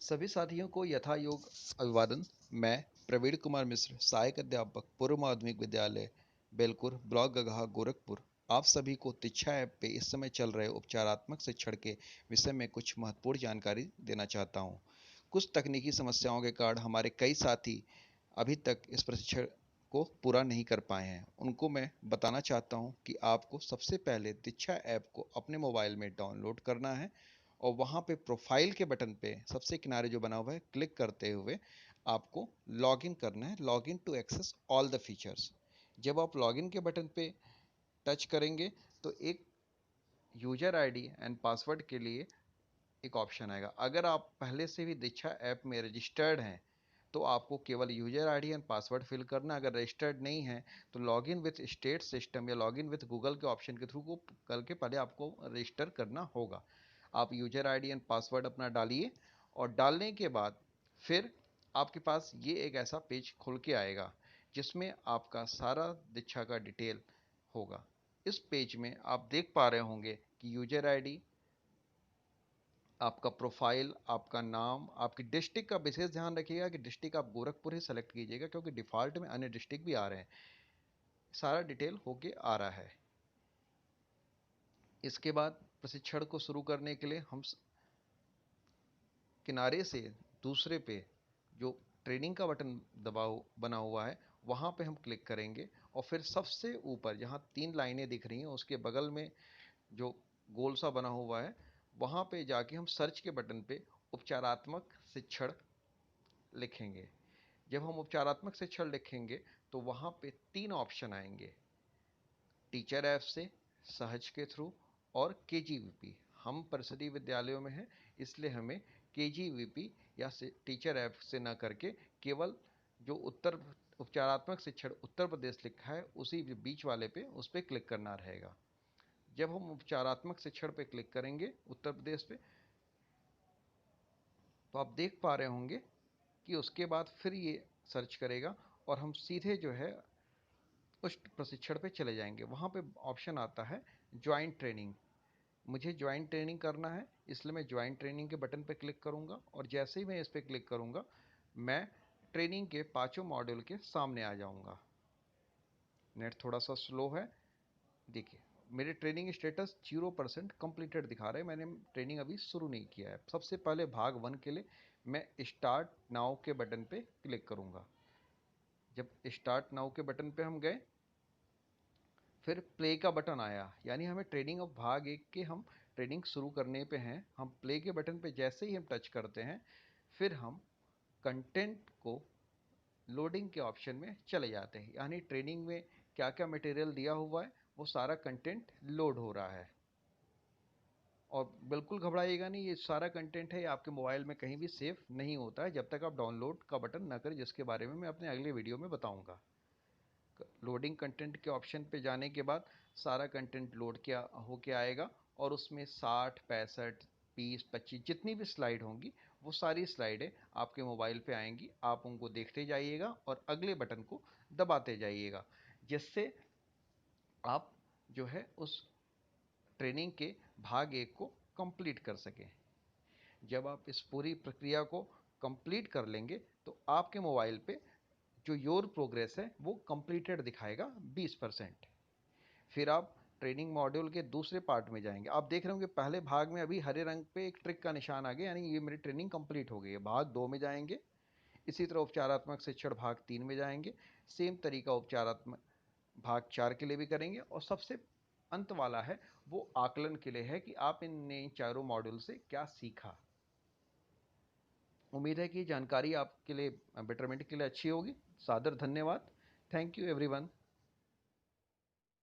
सभी साथियों को यथायोग अभिवादन। मैं प्रवीण कुमार मिश्र, सहायक अध्यापक, पूर्व माध्यमिक विद्यालय बेलकुर, ब्लॉक गगहा, गोरखपुर। आप सभी को तिच्छा ऐप पे इस समय चल रहे उपचारात्मक शिक्षण के विषय में कुछ महत्वपूर्ण जानकारी देना चाहता हूँ। कुछ तकनीकी समस्याओं के कारण हमारे कई साथी अभी तक इस प्रशिक्षण को पूरा नहीं कर पाए हैं। उनको मैं बताना चाहता हूँ कि आपको सबसे पहले तिच्छा ऐप को अपने मोबाइल में डाउनलोड करना है और वहाँ पे प्रोफाइल के बटन पे सबसे किनारे जो बना हुआ है क्लिक करते हुए आपको लॉगिन करना है, login to access all the features. जब आप लॉगिन के बटन पे टच करेंगे तो एक यूजर आईडी एंड पासवर्ड के लिए एक ऑप्शन आएगा। अगर आप पहले से भी दीक्षा ऐप में रजिस्टर्ड हैं तो आपको केवल user ID and password fill करना। अगर रजिस्टर्ड नहीं है तो लॉगिन विथ स्टेट सिस्टम या लॉगिन विथ गूगल के ऑप्शन के थ्रू को करके पहले आपको रजिस्टर करना होगा। आप यूजर आईडी एंड पासवर्ड अपना डालिए और डालने के बाद फिर आपके पास ये एक ऐसा पेज खुल के आएगा जिसमें आपका सारा दीक्षा का डिटेल होगा। इस पेज में आप देख पा रहे होंगे कि यूजर आईडी, आपका प्रोफाइल, आपका नाम, आपकी डिस्ट्रिक्ट का विशेष ध्यान रखिएगा कि डिस्ट्रिक्ट आप गोरखपुर ही सेलेक्ट कीजिएगा क्योंकि डिफ़ॉल्ट में अन्य डिस्ट्रिक्ट भी आ रहे हैं। सारा डिटेल होके आ रहा है। इसके बाद प्रशिक्षण को शुरू करने के लिए हम किनारे से दूसरे पे जो ट्रेनिंग का बटन दबा बना हुआ है वहाँ पे हम क्लिक करेंगे और फिर सबसे ऊपर जहाँ 3 लाइनें दिख रही हैं उसके बगल में जो गोल सा बना हुआ है वहाँ पे जाके हम सर्च के बटन पे उपचारात्मक शिक्षण लिखेंगे। जब हम उपचारात्मक शिक्षण लिखेंगे तो वहाँ पे 3 ऑप्शन आएंगे, टीचर ऐप से, सहज के थ्रू और केजीवीपी। हम परिषदीय विद्यालयों में हैं इसलिए हमें केजीवीपी या टीचर ऐप से ना करके केवल जो उत्तर उपचारात्मक शिक्षण उत्तर प्रदेश लिखा है उसी बीच वाले पे उस पर क्लिक करना रहेगा। जब हम उपचारात्मक शिक्षण पे क्लिक करेंगे उत्तर प्रदेश पे तो आप देख पा रहे होंगे कि उसके बाद फिर ये सर्च करेगा और हम सीधे जो है उस प्रशिक्षण पे चले जाएंगे। वहाँ पे ऑप्शन आता है ज्वाइन ट्रेनिंग। मुझे ज्वाइन ट्रेनिंग करना है इसलिए मैं ज्वाइन ट्रेनिंग के बटन पे क्लिक करूँगा और जैसे ही मैं इस पर क्लिक करूँगा मैं ट्रेनिंग के 5 मॉड्यूल के सामने आ जाऊँगा। नेट थोड़ा सा स्लो है, देखिए मेरे ट्रेनिंग स्टेटस 0% कंप्लीटेड दिखा रहे हैं। मैंने ट्रेनिंग अभी शुरू नहीं किया है। सबसे पहले भाग 1 के लिए मैं स्टार्ट नाउ के बटन पे क्लिक करूँगा। जब स्टार्ट नाउ के बटन पे हम गए फिर प्ले का बटन आया, यानी हमें ट्रेनिंग ऑफ भाग 1 के हम ट्रेनिंग शुरू करने पे हैं। हम प्ले के बटन पे जैसे ही हम टच करते हैं फिर हम कंटेंट को लोडिंग के ऑप्शन में चले जाते हैं, यानी ट्रेनिंग में क्या क्या मटेरियल दिया हुआ है वो सारा कंटेंट लोड हो रहा है। और बिल्कुल घबराइएगा नहीं, ये सारा कंटेंट है आपके मोबाइल में कहीं भी सेव नहीं होता है जब तक आप डाउनलोड का बटन ना करें, जिसके बारे में मैं अपने अगले वीडियो में बताऊंगा। लोडिंग कंटेंट के ऑप्शन पे जाने के बाद सारा कंटेंट लोड किया होके आएगा और उसमें 60, 65, 20, 25 जितनी भी स्लाइड होंगी वो सारी स्लाइडें आपके मोबाइल पे आएंगी। आप उनको देखते जाइएगा और अगले बटन को दबाते जाइएगा जिससे आप जो है उस ट्रेनिंग के भाग 1 को कंप्लीट कर सकें। जब आप इस पूरी प्रक्रिया को कंप्लीट कर लेंगे तो आपके मोबाइल पे जो योर प्रोग्रेस है वो कंप्लीटेड दिखाएगा 20%। फिर आप ट्रेनिंग मॉड्यूल के दूसरे पार्ट में जाएंगे। आप देख रहे होंगे पहले भाग में अभी हरे रंग पे एक ट्रिक का निशान आ गया, यानी ये मेरी ट्रेनिंग कंप्लीट हो गई है। भाग 2 में जाएंगे, इसी तरह उपचारात्मक शिक्षण भाग 3 में जाएंगे, सेम तरीका उपचारात्मक भाग 4 के लिए भी करेंगे और सबसे अंत वाला है वो आकलन के लिए है कि आप इन चारों मॉड्यूल से क्या सीखा। उम्मीद है कि जानकारी आपके लिए बेटरमेंट के लिए अच्छी होगी। सादर धन्यवाद। Thank you everyone.